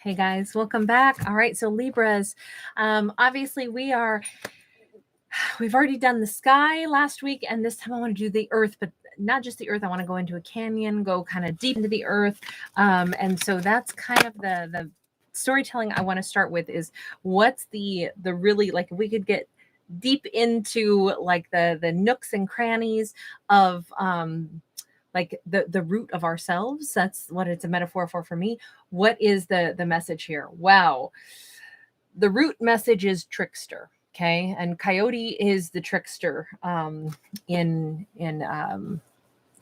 Hey guys, welcome back. All right, so Libras, obviously we've already done the sky last week, and this time I want to do the earth, but not just the earth. I want to go into a canyon, go kind of deep into the earth, and so that's kind of the storytelling I want to start with. Is what's the really, like, if we could get deep into like the nooks and crannies of like the root of ourselves. That's what it's a metaphor for me. What is the message here? Wow. The root message is trickster. Okay. And coyote is the trickster in a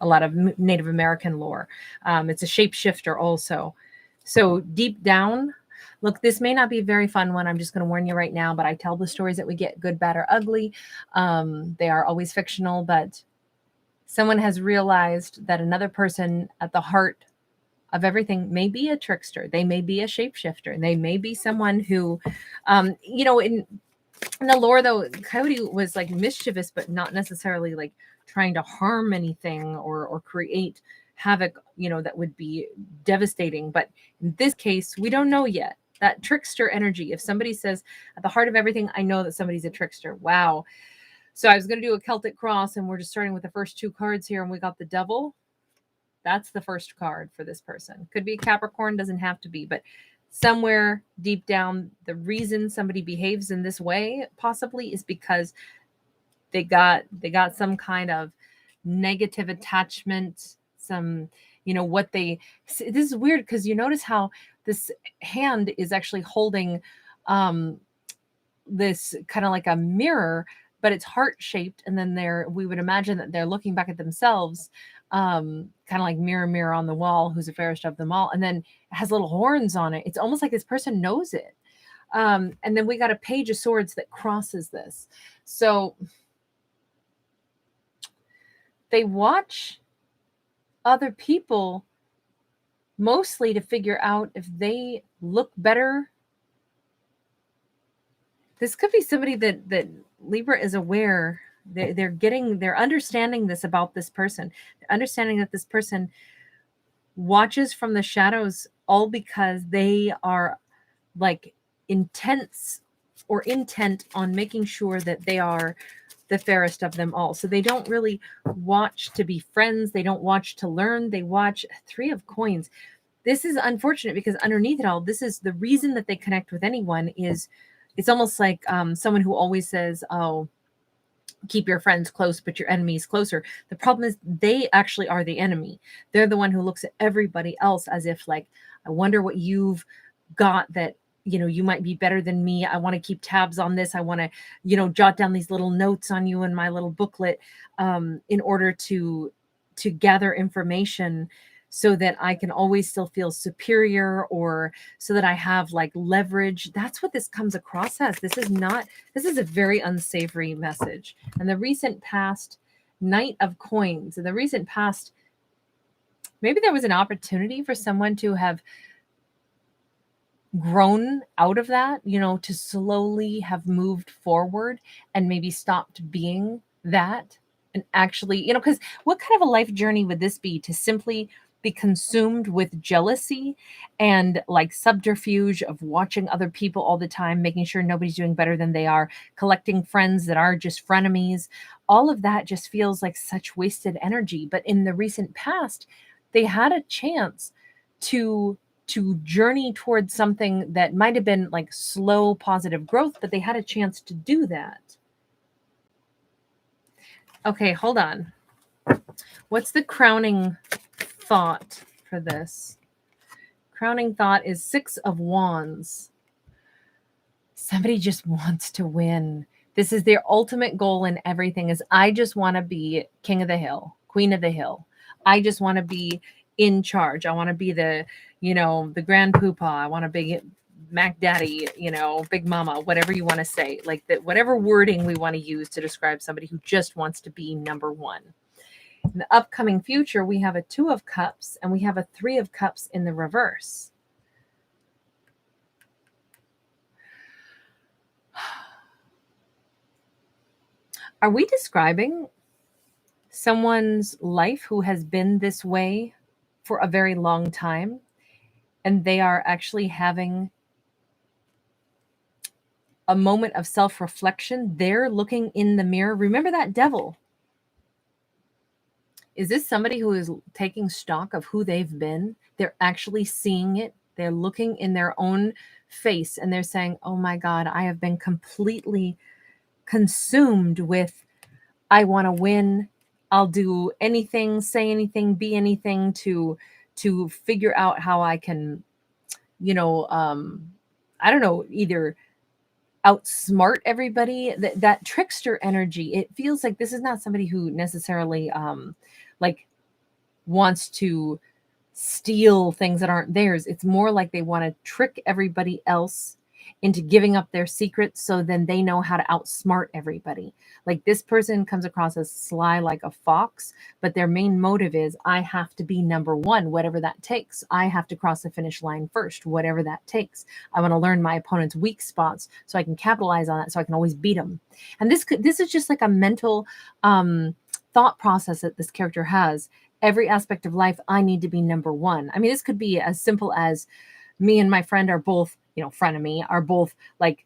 lot of Native American lore. It's a shapeshifter also. So deep down, look, this may not be a very fun one. I'm just going to warn you right now, but I tell the stories that we get, good, bad, or ugly. They are always fictional, but someone has realized that another person at the heart of everything may be a trickster. They may be a shapeshifter. They may be someone who, in the lore, though, Coyote was like mischievous, but not necessarily like trying to harm anything or create havoc, that would be devastating. But in this case, we don't know yet. That trickster energy, if somebody says at the heart of everything, I know that somebody's a trickster. Wow. So I was going to do a Celtic cross, and we're just starting with the first two cards here, and we got the devil. That's the first card for this person. Could be Capricorn, doesn't have to be, but somewhere deep down, the reason somebody behaves in this way possibly is because they got some kind of negative attachment, some, this is weird because you notice how this hand is actually holding this kind of like a mirror, but it's heart shaped. And then we would imagine that they're looking back at themselves, kind of like mirror, mirror on the wall, who's the fairest of them all. And then it has little horns on it. It's almost like this person knows it. And then we got a page of swords that crosses this. So they watch other people mostly to figure out if they look better. This could be somebody that Libra is aware. They're understanding this about this person. They're understanding that this person watches from the shadows, all because they are like intense or intent on making sure that they are the fairest of them all. So they don't really watch to be friends. They don't watch to learn. They watch. Three of Coins. This is unfortunate because underneath it all, this is the reason that they connect with anyone. Is it's almost like someone who always says, oh, keep your friends close, but your enemies closer. The problem is they actually are the enemy. They're the one who looks at everybody else as if like, I wonder what you've got that, you might be better than me. I want to keep tabs on this. I want to, jot down these little notes on you in my little booklet in order to gather information so that I can always still feel superior, or so that I have like leverage. That's what this comes across as. This is a very unsavory message. And the recent past, Knight of Coins, in the recent past, maybe there was an opportunity for someone to have grown out of that, to slowly have moved forward and maybe stopped being that. And actually, because what kind of a life journey would this be, to simply be consumed with jealousy and like subterfuge of watching other people all the time, making sure nobody's doing better than they are, collecting friends that are just frenemies. All of that just feels like such wasted energy. But in the recent past, they had a chance to journey towards something that might have been like slow positive growth, but they had a chance to do that. Okay, hold on. What's the crowning thought for this? Crowning thought is Six of Wands. Somebody just wants to win. This is their ultimate goal in everything, is I just want to be king of the hill, queen of the hill. I just want to be in charge. I want to be the the grand poopah. I want to be Mac Daddy, Big Mama, whatever you want to say, like that, whatever wording we want to use to describe somebody who just wants to be number one. In the upcoming future, we have a Two of Cups and we have a Three of Cups in the reverse. Are we describing someone's life who has been this way for a very long time? and they are actually having a moment of self-reflection. They're looking in the mirror. Remember that devil. Is this somebody who is taking stock of who they've been? They're actually seeing it. They're looking in their own face and they're saying, oh my God, I have been completely consumed with, I want to win. I'll do anything, say anything, be anything to figure out how I can, I don't know, either outsmart everybody. That trickster energy, it feels like this is not somebody who necessarily like wants to steal things that aren't theirs. It's more like they want to trick everybody else into giving up their secrets so then they know how to outsmart everybody. Like this person comes across as sly like a fox, but their main motive is, I have to be number one, whatever that takes. I have to cross the finish line first, whatever that takes. I want to learn my opponent's weak spots so I can capitalize on that, so I can always beat them. And this is just like a mental thought process that this character has. Every aspect of life, I need to be number one. I mean, this could be as simple as me and my friend are both, friend of me, are both like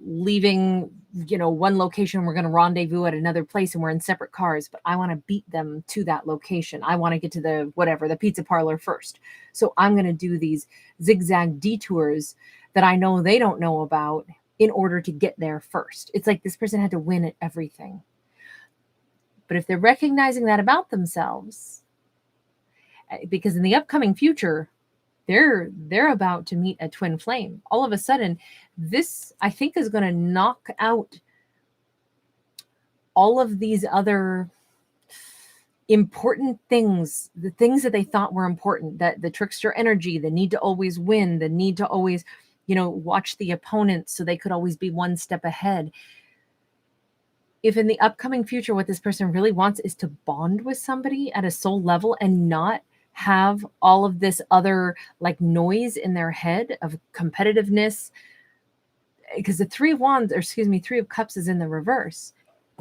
leaving, one location. We're going to rendezvous at another place and we're in separate cars, but I want to beat them to that location. I want to get to the pizza parlor first. So I'm going to do these zigzag detours that I know they don't know about in order to get there first. It's like this person had to win at everything. But if they're recognizing that about themselves, because in the upcoming future, they're about to meet a twin flame. All of a sudden, this, I think, is going to knock out all of these other important things, the things that they thought were important, that the trickster energy, the need to always win, the need to always, watch the opponent so they could always be one step ahead. If in the upcoming future, what this person really wants is to bond with somebody at a soul level and not have all of this other like noise in their head of competitiveness, because the Three of Cups is in the reverse.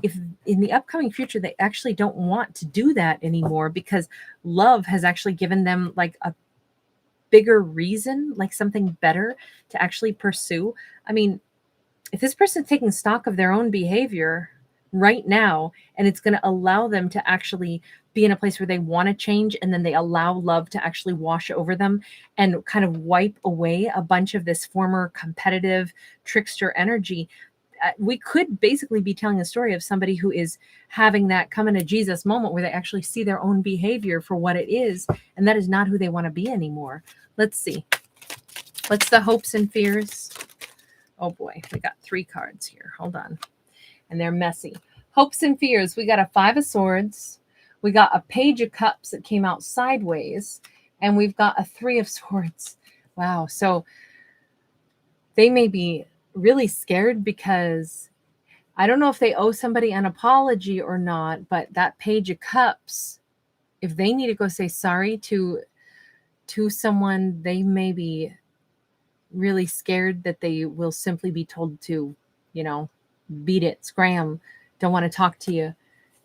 If in the upcoming future, they actually don't want to do that anymore because love has actually given them like a bigger reason, like something better to actually pursue. I mean, if this person's taking stock of their own behavior right now, and it's going to allow them to actually be in a place where they want to change, and then they allow love to actually wash over them and kind of wipe away a bunch of this former competitive trickster energy. We could basically be telling a story of somebody who is having that come into Jesus moment where they actually see their own behavior for what it is, and that is not who they want to be anymore. Let's see. What's the hopes and fears? Oh boy, we got 3 cards here. Hold on. And they're messy. Hopes and fears. We got a 5 of Swords. We got a Page of Cups that came out sideways. And we've got a 3 of Swords. Wow. So they may be really scared because I don't know if they owe somebody an apology or not, but that Page of Cups, if they need to go say sorry to someone, they may be really scared that they will simply be told to, beat it, scram, don't want to talk to you.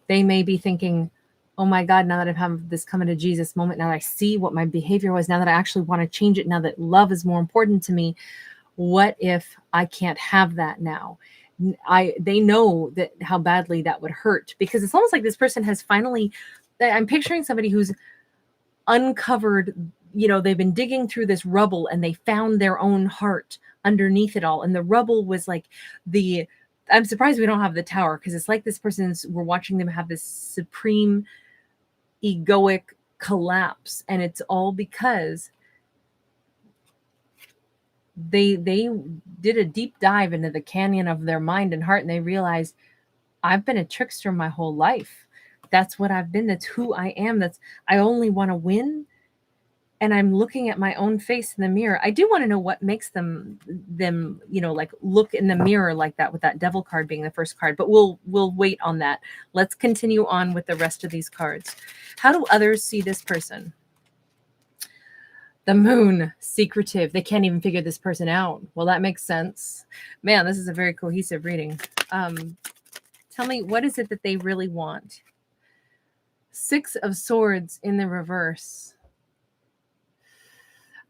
They may be thinking, oh my God, now that I've had this coming to Jesus moment, now that I see what my behavior was, now that I actually want to change it, now that love is more important to me, what if I can't have that now? They know that how badly that would hurt, because it's almost like this person has finally, I'm picturing somebody who's uncovered, they've been digging through this rubble and they found their own heart underneath it all. And the rubble was like I'm surprised we don't have the tower, because it's like this person's, we're watching them have this supreme egoic collapse. And it's all because they did a deep dive into the canyon of their mind and heart, and they realized, I've been a trickster my whole life. That's what I've been. That's who I am. I only want to win. And I'm looking at my own face in the mirror. I do want to know what makes them, like look in the mirror like that, with that Devil card being the first card, but we'll wait on that. Let's continue on with the rest of these cards. How do others see this person? The Moon, secretive. They can't even figure this person out. Well, that makes sense. Man, this is a very cohesive reading. Tell me, what is it that they really want? 6 of Swords in the reverse.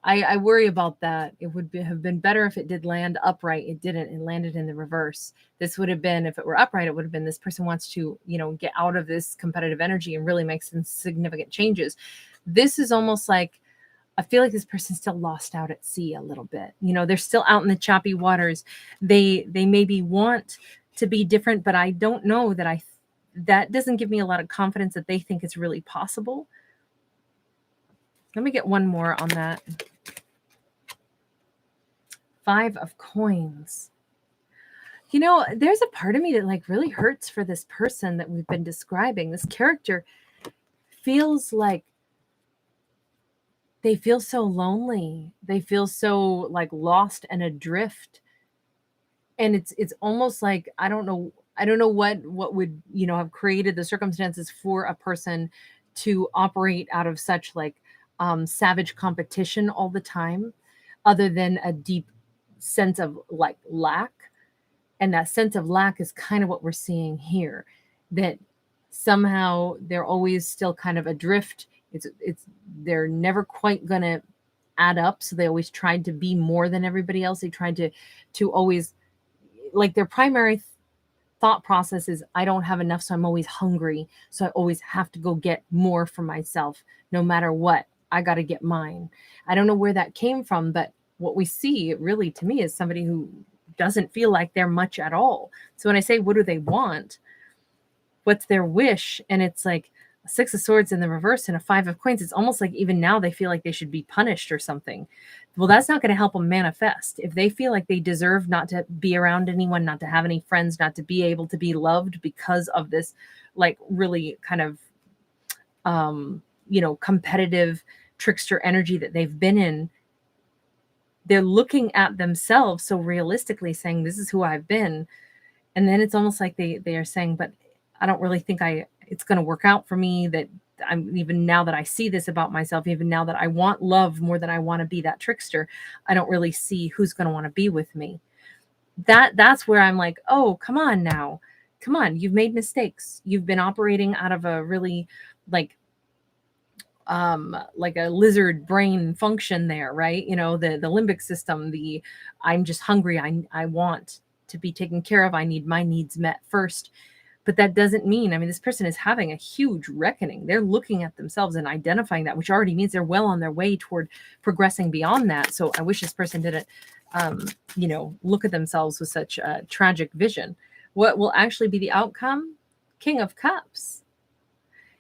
I worry about that. It would have been better if it did land upright. It didn't. It landed in the reverse. This would have been, if it were upright, it would have been this person wants to, get out of this competitive energy and really make some significant changes. This is almost like, I feel like this person's still lost out at sea a little bit. They're still out in the choppy waters. They maybe want to be different, but I don't know that that doesn't give me a lot of confidence that they think it's really possible. Let me get one more on that. 5 of Coins. There's a part of me that like really hurts for this person that we've been describing. This character feels like they feel so lonely. They feel so like lost and adrift. And it's almost like, I don't know what would, have created the circumstances for a person to operate out of such like savage competition all the time, other than a deep sense of like lack. And that sense of lack is kind of what we're seeing here, that somehow they're always still kind of adrift. They're never quite going to add up. So they always tried to be more than everybody else. They tried to always, like, their primary thought process is, I don't have enough, so I'm always hungry. So I always have to go get more for myself. No matter what, I got to get mine. I don't know where that came from, but what we see really to me is somebody who doesn't feel like they're much at all. So when I say, what do they want? What's their wish? And it's like a 6 of Swords in the reverse and a 5 of Coins. It's almost like even now they feel like they should be punished or something. Well, that's not going to help them manifest. If they feel like they deserve not to be around anyone, not to have any friends, not to be able to be loved because of this, like, really kind of, competitive trickster energy that they've been in, they're looking at themselves so realistically, saying, this is who I've been. And then it's almost like they are saying, but I don't really think it's going to work out for me, that I'm, even now that I see this about myself, even now that I want love more than I want to be that trickster, I don't really see who's going to want to be with me. That's where I'm like, oh, come on now. Come on. You've made mistakes. You've been operating out of a really like a lizard brain function there, right? The limbic system, I'm just hungry. I want to be taken care of. I need my needs met first. But that doesn't mean, this person is having a huge reckoning. They're looking at themselves and identifying that, which already means they're well on their way toward progressing beyond that. So I wish this person didn't, look at themselves with such a tragic vision. What will actually be the outcome? King of Cups.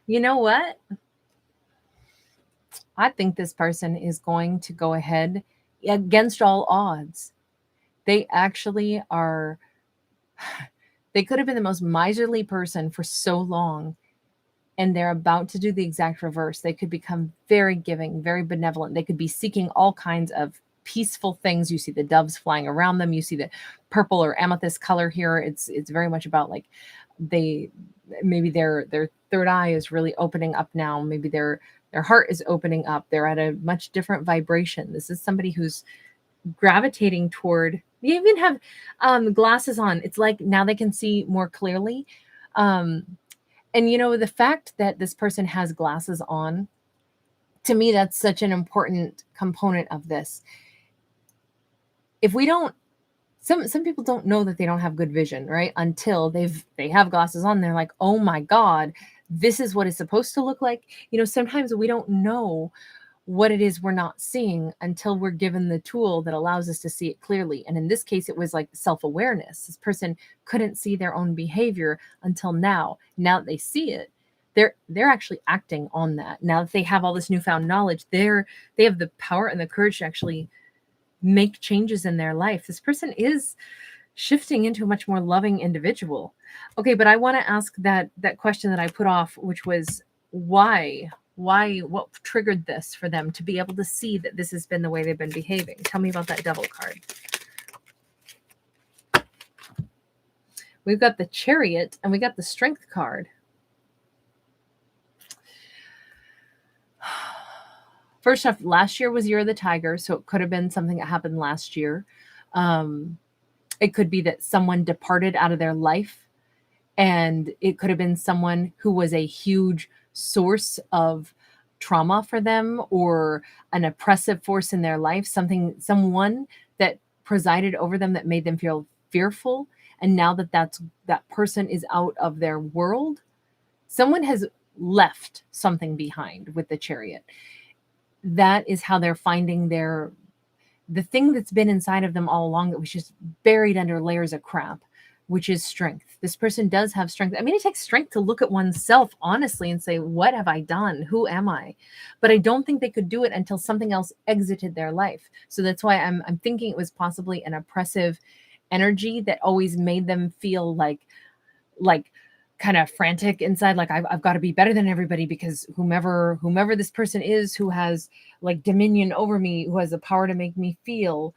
You know what? I think this person is going to go ahead against all odds. They actually are, they could have been the most miserly person for so long, and they're about to do the exact reverse. They could become very giving, very benevolent. They could be seeking all kinds of peaceful things. You see the doves flying around them. You see the purple or amethyst color here. It's very much about like maybe their third eye is really opening up now. Maybe their heart is opening up. They're at a much different vibration. This is somebody who's gravitating toward, they even have glasses on. It's like now they can see more clearly. And the fact that this person has glasses on, to me, that's such an important component of this. If we don't, some people don't know that they don't have good vision, right? Until they have glasses on. They're like, oh my God, this is what it's supposed to look like. Sometimes we don't know what it is we're not seeing until we're given the tool that allows us to see it clearly. And in this case, it was like self-awareness. This person couldn't see their own behavior until now. Now that they see it, they're actually acting on that. Now that they have all this newfound knowledge, they have the power and the courage to actually make changes in their life. This person is shifting into a much more loving individual. Okay, but I want to ask that question that I put off, which was why, what triggered this for them to be able to see that this has been the way they've been behaving? Tell me about that Devil card. We've got the Chariot and we got the Strength card. First off, last year was Year of the Tiger, so it could have been something that happened last year. It could be that someone departed out of their life, and it could have been someone who was a huge source of trauma for them or an oppressive force in their life, someone that presided over them that made them feel fearful. And now that person is out of their world, someone has left something behind with the Chariot. That is how they're finding the thing that's been inside of them all along that was just buried under layers of crap, which is strength. This person does have strength. I mean, it takes strength to look at oneself honestly and say, what have I done? Who am I? But I don't think they could do it until something else exited their life. So that's why I'm thinking it was possibly an oppressive energy that always made them feel like kind of frantic inside, like I've got to be better than everybody, because whomever this person is who has like dominion over me, who has the power to make me feel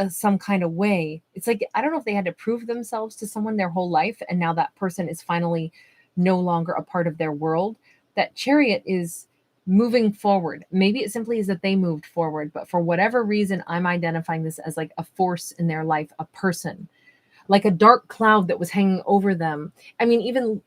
some kind of way. It's like, I don't know if they had to prove themselves to someone their whole life, and now that person is finally no longer a part of their world. That Chariot is moving forward. Maybe it simply is that they moved forward, but for whatever reason, I'm identifying this as like a force in their life, a person, like a dark cloud that was hanging over them. I mean, even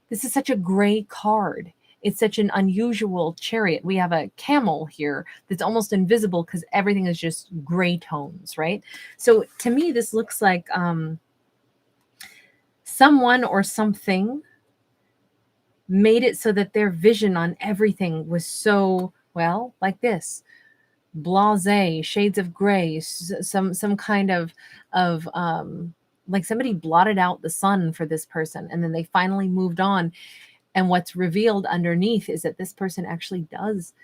this is such a gray card. It's such an unusual Chariot. We have a camel here that's almost invisible because everything is just gray tones, right? So to me, this looks like someone or something made it so that their vision on everything was so, well, like this. Blasé, shades of gray, some kind of like somebody blotted out the sun for this person, and then they finally moved on. And what's revealed underneath is that this person actually does.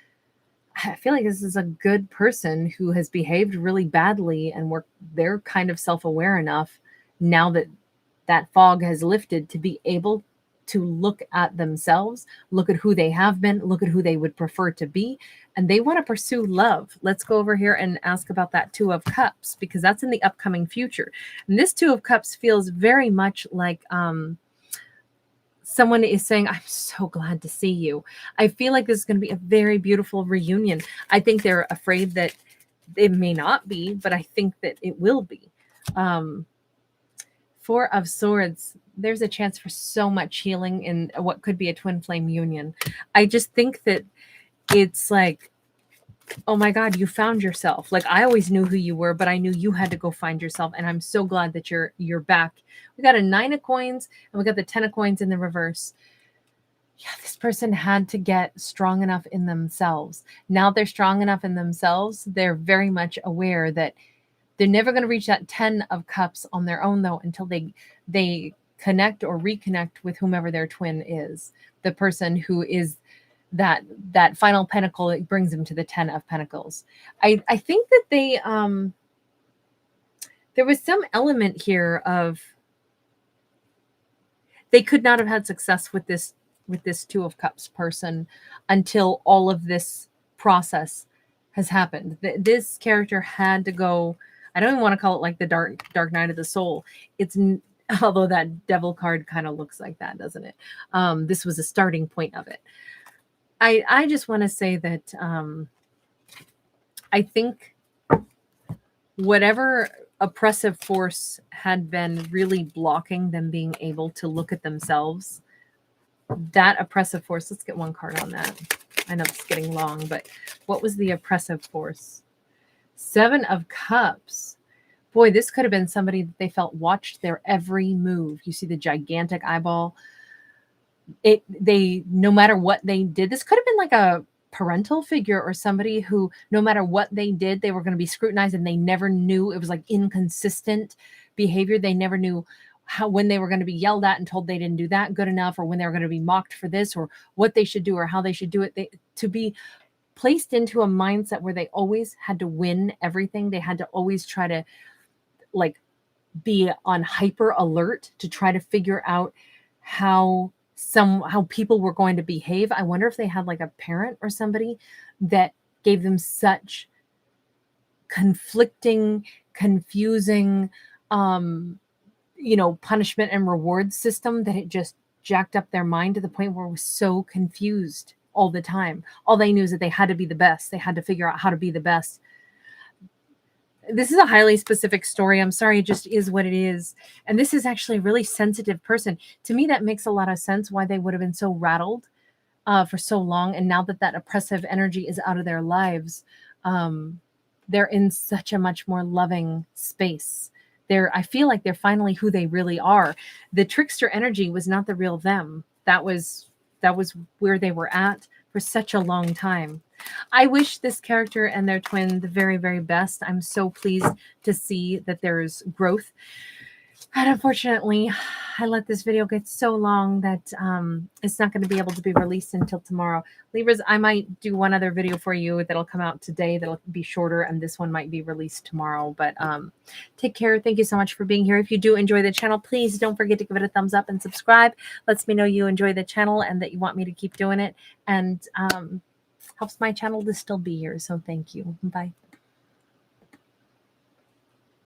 I feel like this is a good person who has behaved really badly, and they're kind of self-aware enough now that that fog has lifted to be able to look at themselves, look at who they have been, look at who they would prefer to be, and they want to pursue love. Let's go over here and ask about that Two of Cups, because that's in the upcoming future. And this Two of Cups feels very much like someone is saying, I'm so glad to see you. I feel like this is going to be a very beautiful reunion. I think they're afraid that it may not be, but I think that it will be. Four of Swords, there's a chance for so much healing in what could be a twin flame union. I just think that it's like, oh my God, you found yourself. Like, I always knew who you were, but I knew you had to go find yourself. And I'm so glad that you're back. We got a 9 of coins and we got the 10 of coins in the reverse. Yeah, this person had to get strong enough in themselves. Now they're strong enough in themselves. They're very much aware that they're never going to reach that 10 of cups on their own, though, until they connect or reconnect with whomever their twin is, the person who is that final pentacle that brings them to the 10 of pentacles. I think that they there was some element here of they could not have had success with this Two of Cups person until all of this process has happened. This character had to go. I don't even want to call it like the dark night of the soul. It's, although that devil card kind of looks like that, doesn't it? This was a starting point of it. I just want to say that I think whatever oppressive force had been really blocking them being able to look at themselves, that oppressive force, let's get one card on that. I know it's getting long, but what was the oppressive force? 7 of Cups. Boy, this could have been somebody that they felt watched their every move. You see the gigantic eyeball. They no matter what they did, this could have been like a parental figure or somebody who, no matter what they did, they were going to be scrutinized, and they never knew. It was like inconsistent behavior. They never knew when they were going to be yelled at and told they didn't do that good enough, or when they were going to be mocked for this, or what they should do, or how they should do it. To be placed into a mindset where they always had to win everything. They had to always try to like be on hyper alert to try to figure out how people were going to behave. I wonder if they had like a parent or somebody that gave them such conflicting, confusing, punishment and reward system that it just jacked up their mind to the point where it was so confused all the time. All they knew is that they had to be the best. They had to figure out how to be the best. This is a highly specific story. I'm sorry, it just is what it is. And this is actually a really sensitive person. To me, that makes a lot of sense why they would have been so rattled for so long. And now that that oppressive energy is out of their lives, they're in such a much more loving space. I feel like they're finally who they really are. The trickster energy was not the real them. That was where they were at for such a long time. I wish this character and their twin the very, very best. I'm so pleased to see that there's growth. And unfortunately, I let this video get so long that it's not going to be able to be released until tomorrow. Libras, I might do one other video for you that'll come out today that'll be shorter, and this one might be released tomorrow. But take care. Thank you so much for being here. If you do enjoy the channel, please don't forget to give it a thumbs up and subscribe. Lets me know you enjoy the channel and that you want me to keep doing it, and helps my channel to still be here. So thank you. Bye.